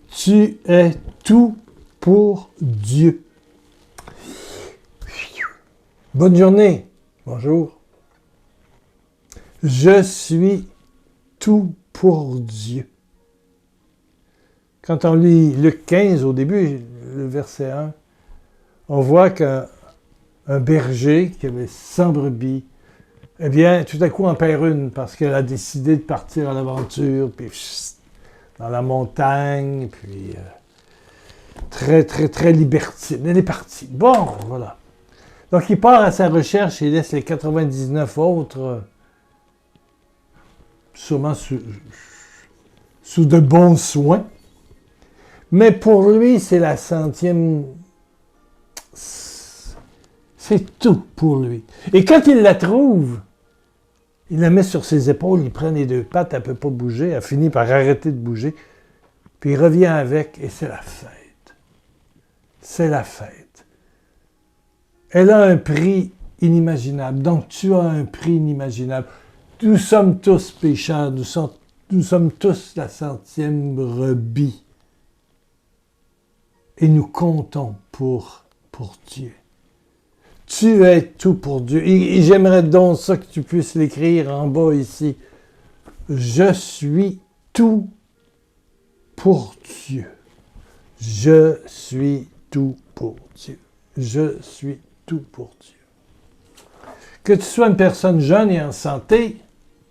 Tu es tout pour Dieu. Bonne journée. Bonjour. Je suis tout pour Dieu. Quand on lit Luc 15 au début, le verset 1, on voit qu'un berger qui avait 100 brebis, eh bien, tout à coup en perd une parce qu'elle a décidé de partir à l'aventure, puis dans la montagne, puis très, très, très libertine. Elle est partie. Bon, voilà. Donc, il part à sa recherche et laisse les 99 autres sûrement sous de bons soins. Mais pour lui, c'est la 100e. C'est tout pour lui. Et quand il la trouve, il la met sur ses épaules, il prend les deux pattes, elle ne peut pas bouger, elle finit par arrêter de bouger, puis il revient avec, et c'est la fête. C'est la fête. Elle a un prix inimaginable. Donc, tu as un prix inimaginable. Nous sommes tous pécheurs. Nous sommes tous la 100e brebis. Et nous comptons pour Dieu. Tu es tout pour Dieu. Et j'aimerais donc ça que tu puisses l'écrire en bas ici. Je suis tout pour Dieu. Je suis tout pour Dieu. Je suis tout pour Dieu. Que tu sois une personne jeune et en santé,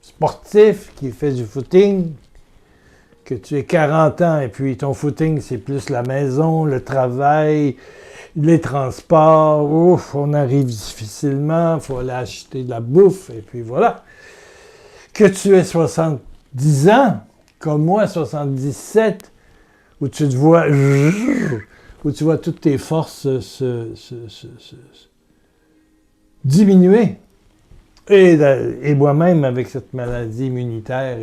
sportif, qui fait du footing, que tu aies 40 ans et puis ton footing, c'est plus la maison, le travail, les transports, ouf, on arrive difficilement, il faut aller acheter de la bouffe, et puis voilà. Que tu aies 70 ans, comme moi, 77, où tu te vois, où tu vois toutes tes forces diminuer. Et moi-même, avec cette maladie immunitaire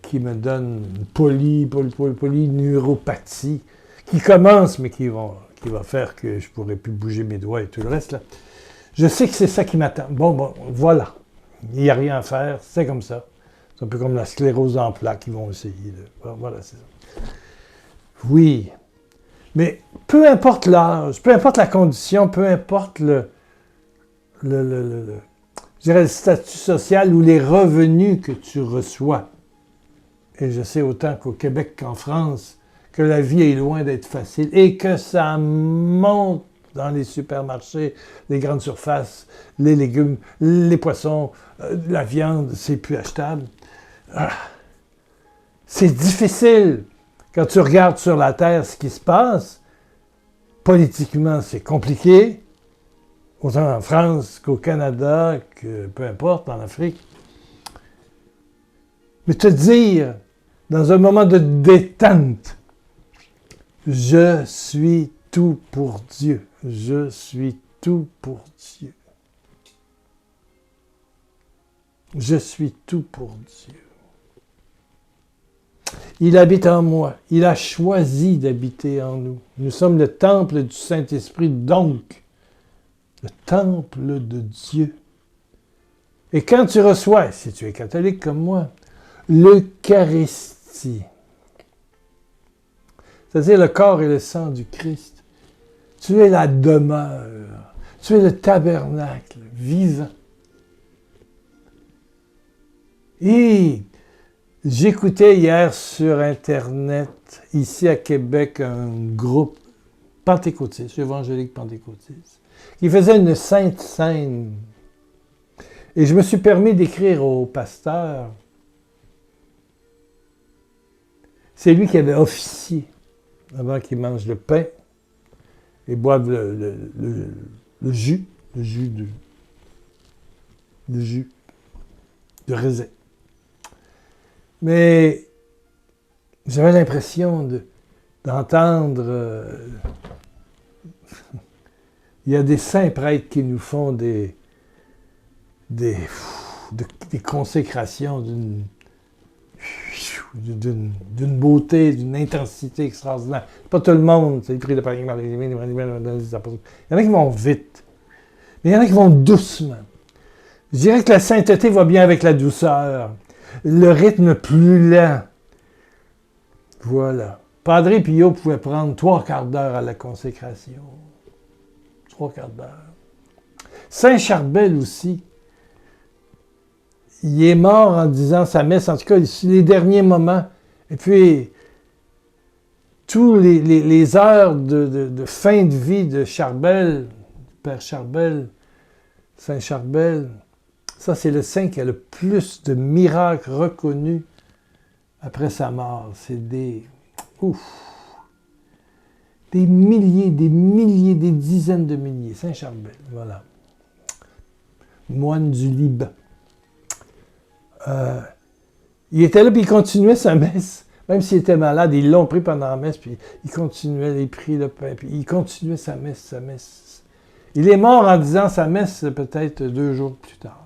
qui me donne une polyneuropathie, qui commence, mais qui va faire que je ne pourrai plus bouger mes doigts et tout le reste, là. Je sais que c'est ça qui m'attend. Bon, voilà. Il n'y a rien à faire, c'est comme ça. C'est un peu comme la sclérose en plaques, ils vont essayer. Voilà, c'est ça. Oui. Mais peu importe l'âge, peu importe la condition, peu importe je dirais le statut social ou les revenus que tu reçois. Et je sais autant qu'au Québec qu'en France, que la vie est loin d'être facile et que ça monte dans les supermarchés, les grandes surfaces, les légumes, les poissons, la viande, c'est plus achetable. C'est difficile quand tu regardes sur la Terre ce qui se passe. Politiquement, c'est compliqué, autant en France qu'au Canada, que peu importe, en Afrique. Mais te dire, dans un moment de détente, je suis tout pour Dieu. Je suis tout pour Dieu. Je suis tout pour Dieu. Il habite en moi. Il a choisi d'habiter en nous. Nous sommes le temple du Saint-Esprit, donc le temple de Dieu. Et quand tu reçois, si tu es catholique comme moi, l'Eucharistie, c'est-à-dire le corps et le sang du Christ, tu es la demeure, tu es le tabernacle vivant. Et j'écoutais hier sur Internet, ici à Québec, un groupe pentecôtiste, évangélique pentecôtiste, qui faisait une sainte scène. Et je me suis permis d'écrire au pasteur. C'est lui qui avait officié avant qu'il mange le pain et boive le jus de raisin. Mais j'avais l'impression d'entendre... il y a des saints prêtres qui nous font des consécrations d'une beauté, d'une intensité extraordinaire. Pas tout le monde, c'est pris de pareil. Il y en a qui vont vite, mais il y en a qui vont doucement. Je dirais que la sainteté va bien avec la douceur. Le rythme plus lent. Voilà. Padre Pio pouvait prendre 3/4 d'heure à la consécration. 3/4 d'heure. Saint Charbel aussi. Il est mort en disant sa messe, en tout cas, les derniers moments. Et puis, tous les heures de fin de vie de Charbel, Père Charbel, Saint Charbel, ça, c'est le saint qui a le plus de miracles reconnus après sa mort. C'est des milliers, des dizaines de milliers. Saint Charbel, voilà. Moine du Liban. Il était là, puis il continuait sa messe. Même s'il était malade, ils l'ont pris pendant la messe, puis il continuait, il prit le pain, puis il continuait sa messe. Il est mort en disant sa messe peut-être 2 jours plus tard.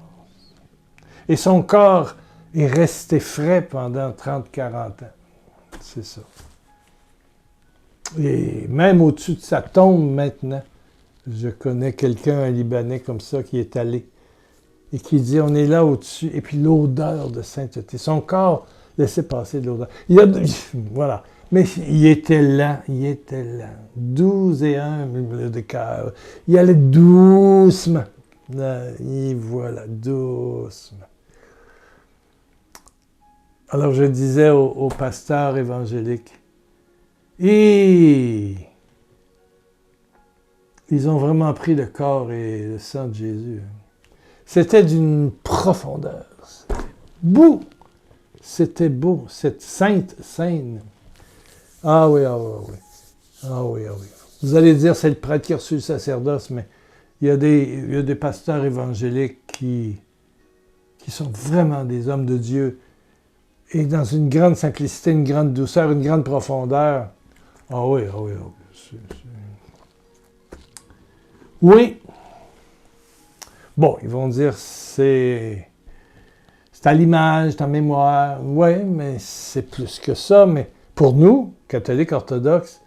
Et son corps est resté frais pendant 30-40 ans. C'est ça. Et même au-dessus de sa tombe maintenant, je connais quelqu'un, un Libanais comme ça, qui est allé et qui dit, on est là au-dessus, et puis l'odeur de sainteté. Son corps laissait passer de l'odeur. Voilà. Mais il était lent. 12 et 1 de cœur. Il allait doucement. Et voilà, doucement. Alors je disais au pasteur évangélique, et ils ont vraiment pris le corps et le sang de Jésus. C'était d'une profondeur. C'était beau, cette sainte scène. Ah oui. Vous allez dire, c'est le prêtre qui a reçu le sacerdoce, mais il y a des pasteurs évangéliques qui sont vraiment des hommes de Dieu et dans une grande simplicité, une grande douceur, une grande profondeur. Ah oui. Oui. Bon, ils vont dire, c'est à l'image, c'est en mémoire. Oui, mais c'est plus que ça. Mais pour nous, catholiques orthodoxes,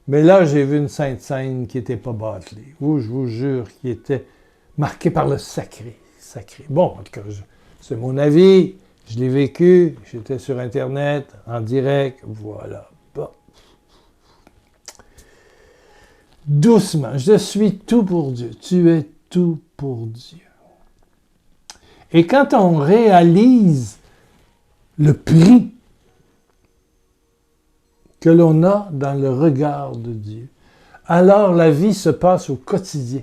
mais là, j'ai vu une sainte scène qui n'était pas bâclée. Ou je vous jure, qui était marquée par le sacré. Bon, en tout cas, c'est mon avis. Je l'ai vécu. J'étais sur Internet, en direct. Voilà. Bon. Doucement. Je suis tout pour Dieu. Tu es tout pour Dieu. Et quand on réalise le prix que l'on a dans le regard de Dieu, alors la vie se passe au quotidien.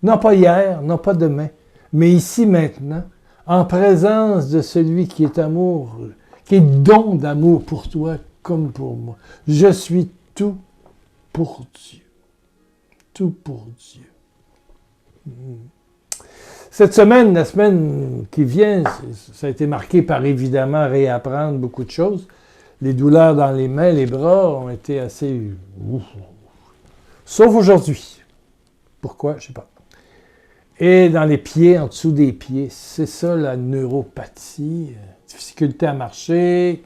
Non pas hier, non pas demain, mais ici maintenant, en présence de celui qui est amour, qui est don d'amour pour toi comme pour moi. Je suis tout pour Dieu. Tout pour Dieu. Cette semaine, la semaine qui vient, ça a été marqué par évidemment réapprendre beaucoup de choses. Les douleurs dans les mains, les bras ont été assez... Sauf aujourd'hui. Pourquoi? Je ne sais pas. Et dans les pieds, en dessous des pieds, c'est ça la neuropathie. Difficulté à marcher.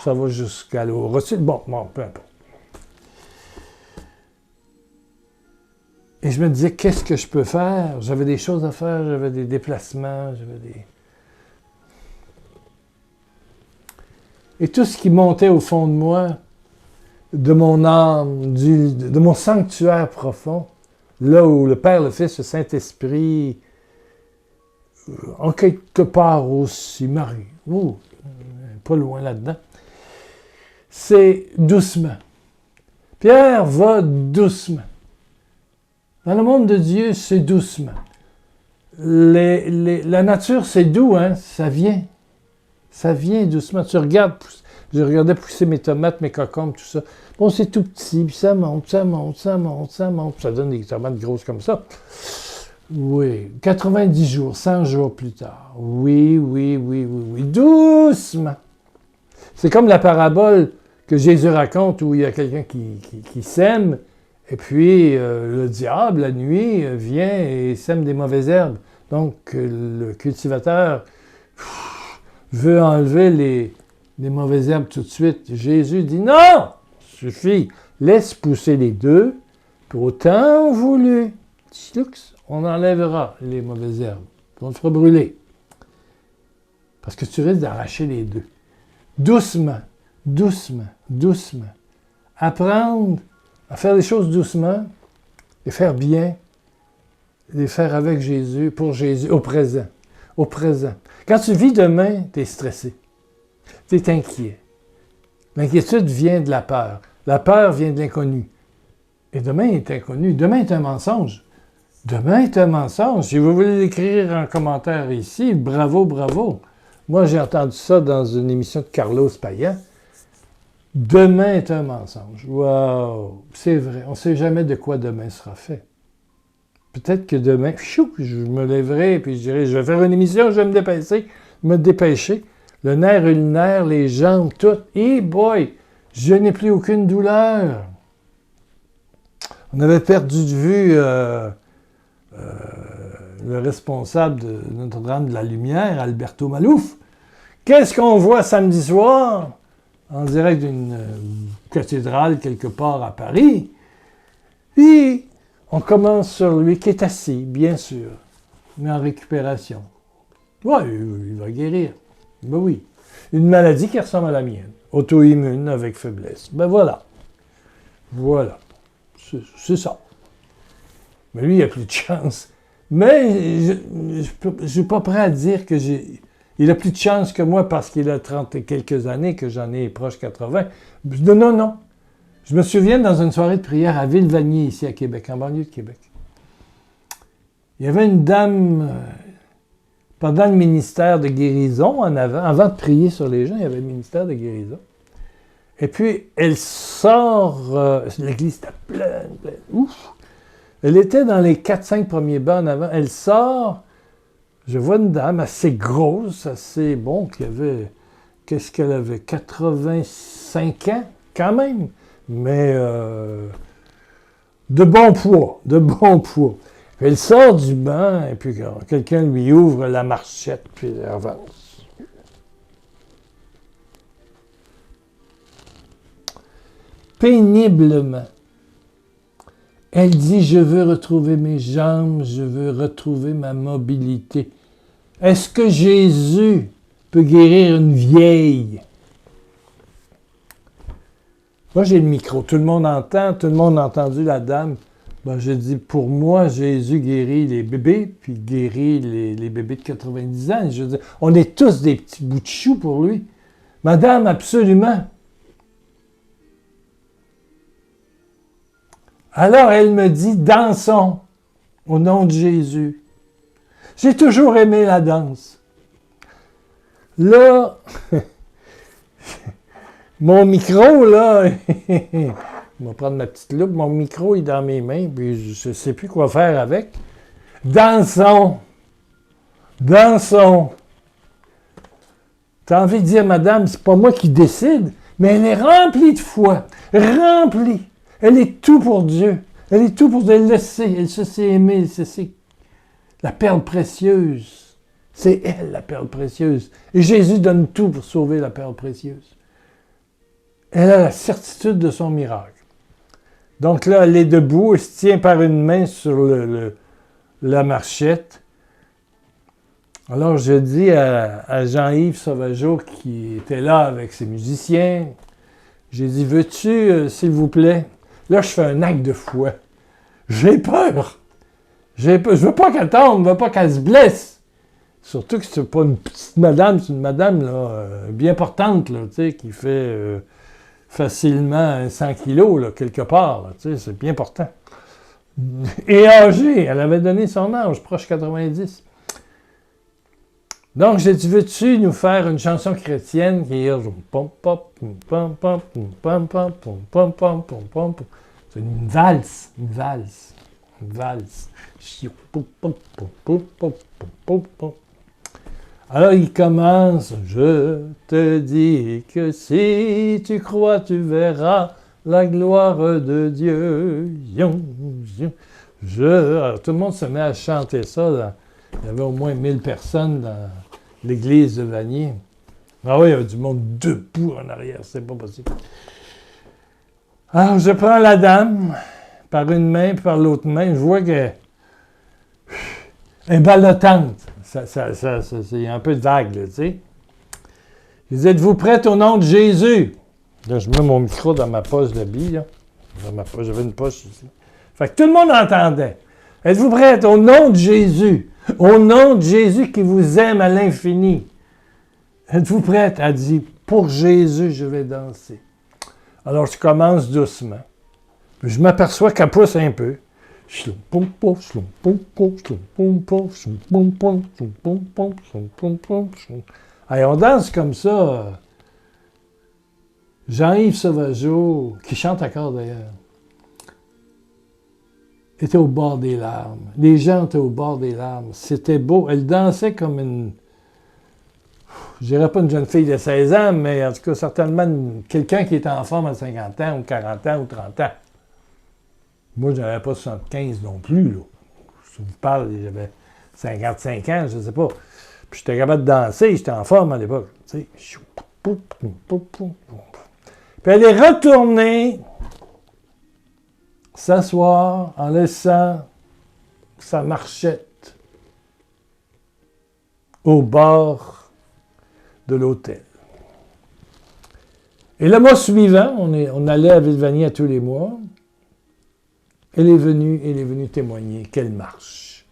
Ça va jusqu'à l'eau. Bon, peu importe. Et je me disais, qu'est-ce que je peux faire? J'avais des choses à faire, j'avais des déplacements, Et tout ce qui montait au fond de moi, de mon âme, de mon sanctuaire profond, là où le Père, le Fils, le Saint-Esprit, en quelque part aussi, Marie, pas loin là-dedans, c'est doucement. Pierre va doucement. Dans le monde de Dieu, c'est doucement. La nature, c'est doux, hein? Ça vient. Ça vient doucement. Je regardais pousser mes tomates, mes concombres, tout ça. Bon, c'est tout petit, puis ça monte. Ça donne des tomates grosses comme ça. Oui. 90 jours, 100 jours plus tard. Oui. Doucement. C'est comme la parabole que Jésus raconte où il y a quelqu'un qui sème. Et puis, le diable, la nuit, vient et sème des mauvaises herbes. Donc, le cultivateur veut enlever les mauvaises herbes tout de suite. Jésus dit, non, suffit, laisse pousser les deux, pour autant voulu. On enlèvera les mauvaises herbes. On te fera brûler. Parce que tu risques d'arracher les deux. Doucement, doucement, doucement. Apprendre à faire les choses doucement, les faire bien, les faire avec Jésus, pour Jésus, au présent. Au présent. Quand tu vis demain, tu es stressé. Tu es inquiet. L'inquiétude vient de la peur. La peur vient de l'inconnu. Et demain est inconnu. Demain est un mensonge. Demain est un mensonge. Si vous voulez l'écrire en commentaire ici, bravo, bravo. Moi, j'ai entendu ça dans une émission de Carlos Payan. Demain est un mensonge. Wow! C'est vrai. On ne sait jamais de quoi demain sera fait. Peut-être que demain, je me lèverai et puis je dirai, je vais faire une émission, je vais me dépêcher. Le nerf ulnaire, les jambes, tout. Et boy, je n'ai plus aucune douleur. On avait perdu de vue le responsable de Notre-Dame de la Lumière, Alberto Malouf. Qu'est-ce qu'on voit samedi soir? En direct d'une cathédrale quelque part à Paris. Puis, on commence sur lui qui est assis, bien sûr, mais en récupération. Oui, il va guérir. Ben oui. Une maladie qui ressemble à la mienne. Auto-immune avec faiblesse. Ben voilà. Voilà. C'est ça. Mais lui, il a plus de chance. Mais je ne suis pas prêt à dire que il a plus de chance que moi parce qu'il a 30 et quelques années, que j'en ai proche 80. Non, non. Je me souviens dans une soirée de prière à Ville-Vanier, ici à Québec, en banlieue de Québec. Il y avait une dame, pendant le ministère de guérison, avant de prier sur les gens, il y avait le ministère de guérison. Et puis, elle sort, l'église était pleine. Ouf! Elle était dans les 4-5 premiers bancs en avant. Elle sort, je vois une dame assez grosse, assez qui avait, qu'est-ce qu'elle avait, 85 ans, quand même, mais de bon poids, de bon poids. Elle sort du banc, et puis quelqu'un lui ouvre la marchette, puis elle avance. Péniblement. Elle dit, je veux retrouver mes jambes, je veux retrouver ma mobilité. Est-ce que Jésus peut guérir une vieille? Moi, j'ai le micro. Tout le monde entend, tout le monde a entendu la dame. Ben, je dis, pour moi, Jésus guérit les bébés, puis guérit les bébés de 90 ans. Je dis, on est tous des petits bouts de chou pour lui. Madame, absolument. Alors, elle me dit, dansons au nom de Jésus. J'ai toujours aimé la danse. Là, mon micro, là, je vais prendre ma petite loupe, mon micro est dans mes mains, puis je ne sais plus quoi faire avec. Dansons! Dansons! Tu as envie de dire, madame, c'est pas moi qui décide, mais elle est remplie de foi. Remplie! Elle est tout pour Dieu. Elle est tout pour Dieu. Elle le sait. Elle se sait aimer. Elle se sait. La perle précieuse. C'est elle, la perle précieuse. Et Jésus donne tout pour sauver la perle précieuse. Elle a la certitude de son miracle. Donc là, elle est debout. Elle se tient par une main sur la marchette. Alors, je dis à Jean-Yves Sauvageau, qui était là avec ses musiciens, j'ai dit, veux-tu, s'il vous plaît? Là, je fais un acte de foi. J'ai peur. Je veux pas qu'elle tombe, je veux pas qu'elle se blesse. Surtout que c'est pas une petite madame, c'est une madame là, bien portante, là, qui fait facilement 100 kilos, là, quelque part. Là, c'est bien portant. Et âgée, elle avait donné son âge, proche 90. Donc, j'ai dit, veux-tu nous faire une chanson chrétienne qui est c'est une valse, une valse, une valse. Alors, il commence, je te dis que si tu crois, tu verras la gloire de Dieu. Alors, tout le monde se met à chanter ça. Là. Il y avait au moins 1000 personnes dans l'église de Vanier. Ah oui, il y avait du monde debout en arrière, c'est pas possible. Alors, je prends la dame par une main, par l'autre main. Je vois que Un ballottante. Il y a un peu de vague, là, tu sais. Vous êtes-vous prêts au nom de Jésus? Là, je mets mon micro dans ma poche d'habit, là. Dans ma poche, j'avais une poche ici. Fait que tout le monde entendait. Êtes-vous prêts au nom de Jésus? Au nom de Jésus qui vous aime à l'infini. Êtes-vous prêts? Elle dit, pour Jésus, je vais danser. Alors, je commence doucement. Puis je m'aperçois qu'elle pousse un peu. Allez, on danse comme ça. Jean-Yves Sauvageau, qui chante encore d'ailleurs, était au bord des larmes. Les gens étaient au bord des larmes. C'était beau. Elle dansait comme une... Je dirais pas une jeune fille de 16 ans, mais en tout cas, certainement quelqu'un qui était en forme à 50 ans, ou 40 ans, ou 30 ans. Moi, je n'avais pas 75 non plus, là. Je vous parle, j'avais 55 ans, je ne sais pas. Puis j'étais capable de danser, j'étais en forme à l'époque. Tu sais. Puis elle est retournée s'asseoir en laissant sa marchette au bord de l'hôtel. Et le mois suivant, on allait à Villevanier tous les mois. Elle est venue témoigner. Quelle marche!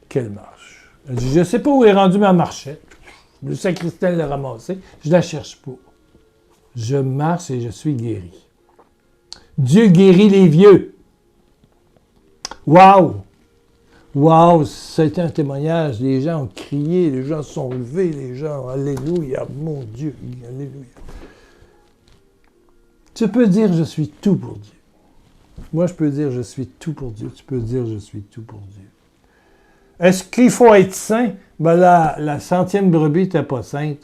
Quelle marche! Elle dit, je ne sais pas où est rendue ma marchette. Le sacristain l'a ramassée. Je ne la cherche pas. Je marche et je suis guéri. Dieu guérit les vieux. Waouh! Waouh! Ça a été un témoignage. Les gens ont crié, les gens se sont levés, les gens, alléluia, mon Dieu, alléluia. Tu peux dire, je suis tout pour Dieu. Moi, je peux dire, je suis tout pour Dieu. Tu peux dire, je suis tout pour Dieu. Est-ce qu'il faut être saint? Ben la centième brebis n'était pas sainte.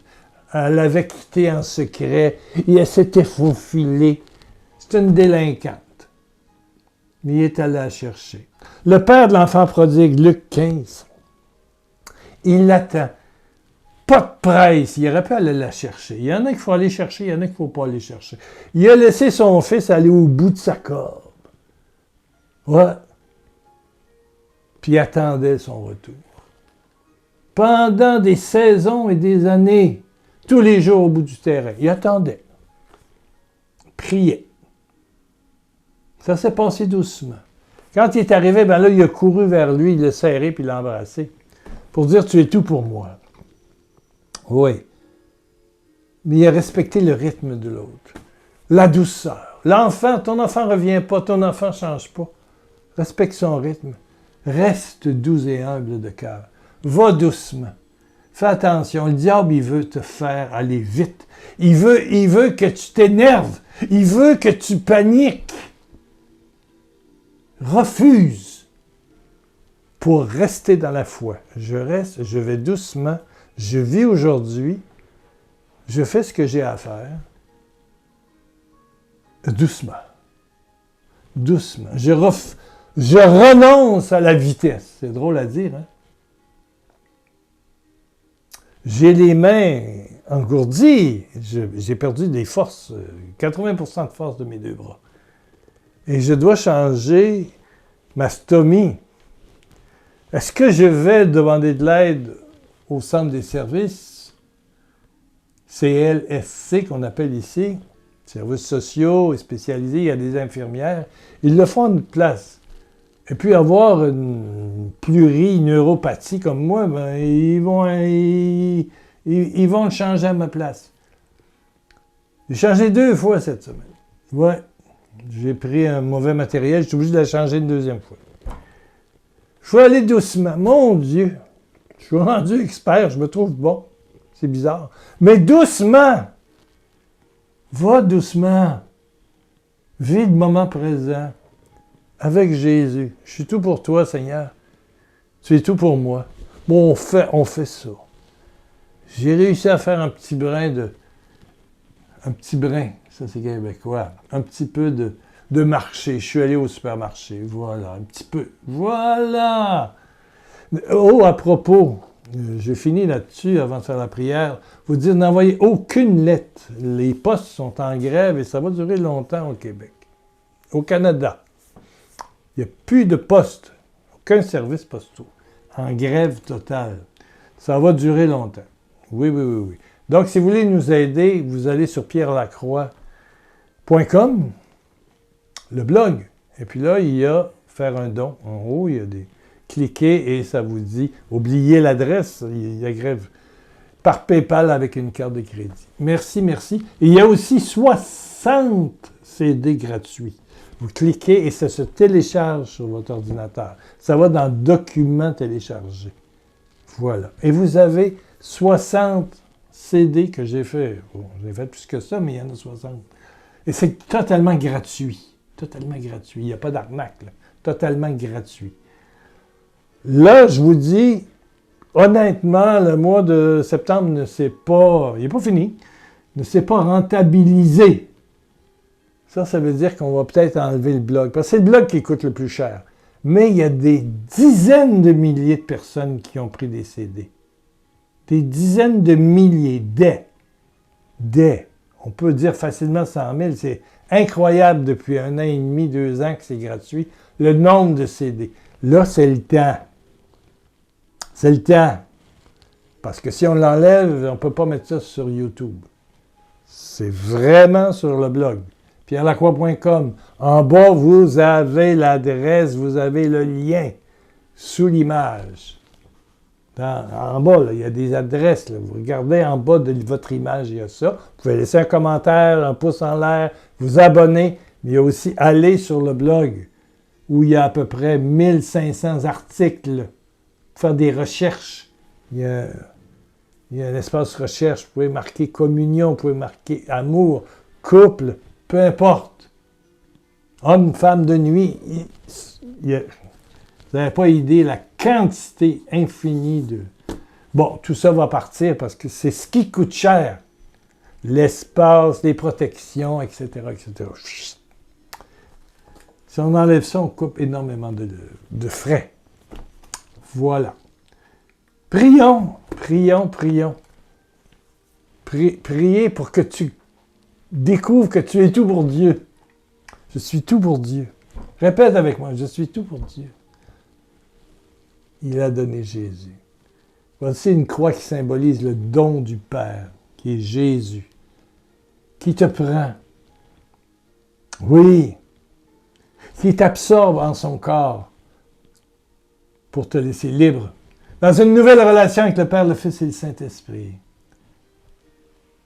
Elle l'avait quitté en secret. Et elle s'était faufilée. C'est une délinquante. Mais il est allé la chercher. Le père de l'enfant prodigue, Luc 15, il l'attend. Pas de presse. Il aurait pu aller la chercher. Il y en a qu'il faut aller chercher, il y en a qu'il ne faut pas aller chercher. Il a laissé son fils aller au bout de sa corde. Ouais. Puis il attendait son retour. Pendant des saisons et des années, tous les jours au bout du terrain, il attendait. Priait. Ça s'est passé doucement. Quand il est arrivé, ben là, il a couru vers lui, il l'a serré puis il l'a embrassé pour dire, tu es tout pour moi. Oui. Mais il a respecté le rythme de l'autre. La douceur. L'enfant, ton enfant ne revient pas, ton enfant ne change pas. Respecte son rythme. Reste doux et humble de cœur. Va doucement. Fais attention. Le diable, il veut te faire aller vite. Il veut que tu t'énerves. Il veut que tu paniques. Refuse pour rester dans la foi. Je reste, je vais doucement. Je vis aujourd'hui. Je fais ce que j'ai à faire. Doucement. Doucement. Je renonce à la vitesse. C'est drôle à dire, hein? J'ai les mains engourdies. J'ai perdu des forces, 80% de force de mes deux bras. Et je dois changer ma stomie. Est-ce que je vais demander de l'aide au centre des services, CLSC qu'on appelle ici, services sociaux et spécialisés, il y a des infirmières, ils le font à notre place. Et puis avoir une plurineuropathie comme moi, ben, ils vont le changer à ma place. J'ai changé 2 fois cette semaine. Ouais, j'ai pris un mauvais matériel, je suis obligé de la changer une 2e fois. Je vais aller doucement. Mon Dieu, je suis rendu expert, je me trouve bon. C'est bizarre. Mais doucement. Va doucement. Vis le moment présent. Avec Jésus. Je suis tout pour toi, Seigneur. Tu es tout pour moi. Bon, on fait ça. J'ai réussi à faire un petit brin, ça c'est québécois, un petit peu de marché. Je suis allé au supermarché, voilà, un petit peu. Voilà! Oh, à propos, j'ai fini là-dessus avant de faire la prière. Vous dire, n'envoyez aucune lettre. Les postes sont en grève et ça va durer longtemps au Québec. Au Canada. Il n'y a plus de postes, aucun service postal. en grève totale. Ça va durer longtemps. Oui, oui, oui, oui. Donc, si vous voulez nous aider, vous allez sur pierrelacroix.com, le blog. Et puis là, il y a faire un don. En haut, il y a des... Cliquez et ça vous dit, oubliez l'adresse, il y a grève par PayPal avec une carte de crédit. Merci, merci. Et il y a aussi 60 CD gratuits. Vous cliquez et ça se télécharge sur votre ordinateur. Ça va dans Documents téléchargés. Voilà. Et vous avez 60 CD que j'ai fait. Bon, j'ai fait plus que ça, mais il y en a 60. Et c'est totalement gratuit. Totalement gratuit. Il n'y a pas d'arnaque, là. Totalement gratuit. Là, je vous dis, honnêtement, le mois de septembre ne s'est pas... Il n'est pas fini. Ne s'est pas rentabilisé. Ça veut dire qu'on va peut-être enlever le blog. Parce que c'est le blog qui coûte le plus cher. Mais il y a des dizaines de milliers de personnes qui ont pris des CD. Des dizaines de milliers, on peut dire facilement 100 000. C'est incroyable depuis 1 an et demi, 2 ans que c'est gratuit. Le nombre de CD. Là, c'est le temps. C'est le temps. Parce que si on l'enlève, on ne peut pas mettre ça sur YouTube. C'est vraiment sur le blog. pierrelacroix.com. En bas, vous avez l'adresse, vous avez le lien sous l'image. En bas, là, il y a des adresses. Là. Vous regardez en bas de votre image, il y a ça. Vous pouvez laisser un commentaire, un pouce en l'air, vous abonner. Mais il y a aussi aller sur le blog où il y a à peu près 1500 articles. Faire des recherches. Il y a un espace recherche. Vous pouvez marquer communion, vous pouvez marquer amour, couple, peu importe. Homme, femme de nuit. Vous n'avez pas idée la quantité infinie de... Bon, tout ça va partir parce que c'est ce qui coûte cher. L'espace, les protections, etc., etc. Si on enlève ça, on coupe énormément de frais. Voilà. Prions, prions, prions. Priez pour que tu découvres que tu es tout pour Dieu. Je suis tout pour Dieu. Répète avec moi, je suis tout pour Dieu. Il a donné Jésus. Voici une croix qui symbolise le don du Père, qui est Jésus, qui te prend. Oui, qui t'absorbe en son corps pour te laisser libre dans une nouvelle relation avec le Père, le Fils et le Saint-Esprit,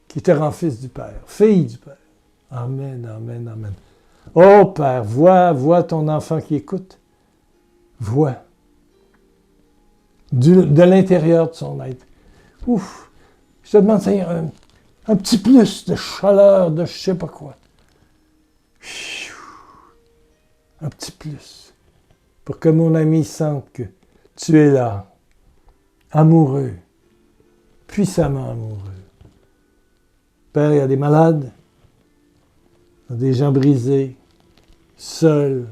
qui te rend fils du Père, fille du Père. Amen, amen, amen. Oh Père, vois ton enfant qui écoute. Vois. De l'intérieur de son être. Ouf! Je te demande, Seigneur, un petit plus de chaleur, de je sais pas quoi. Un petit plus. Pour que mon ami sente que tu es là. Amoureux. Puissamment amoureux. Père, il y a des malades. Il y a des gens brisés. Seuls.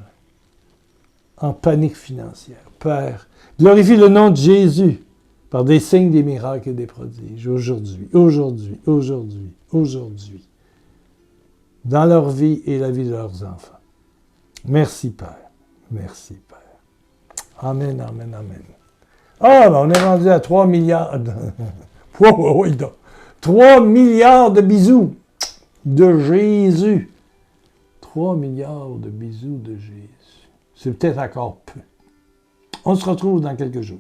En panique financière. Père, glorifie le nom de Jésus par des signes, des miracles et des prodiges aujourd'hui, aujourd'hui, aujourd'hui, aujourd'hui, dans leur vie et la vie de leurs enfants. Merci, Père. Merci, Père. Amen, amen, amen. Ah, ben on est rendu à 3 milliards. 3 milliards de bisous de Jésus. 3 milliards de bisous de Jésus. C'est peut-être encore peu. On se retrouve dans quelques jours.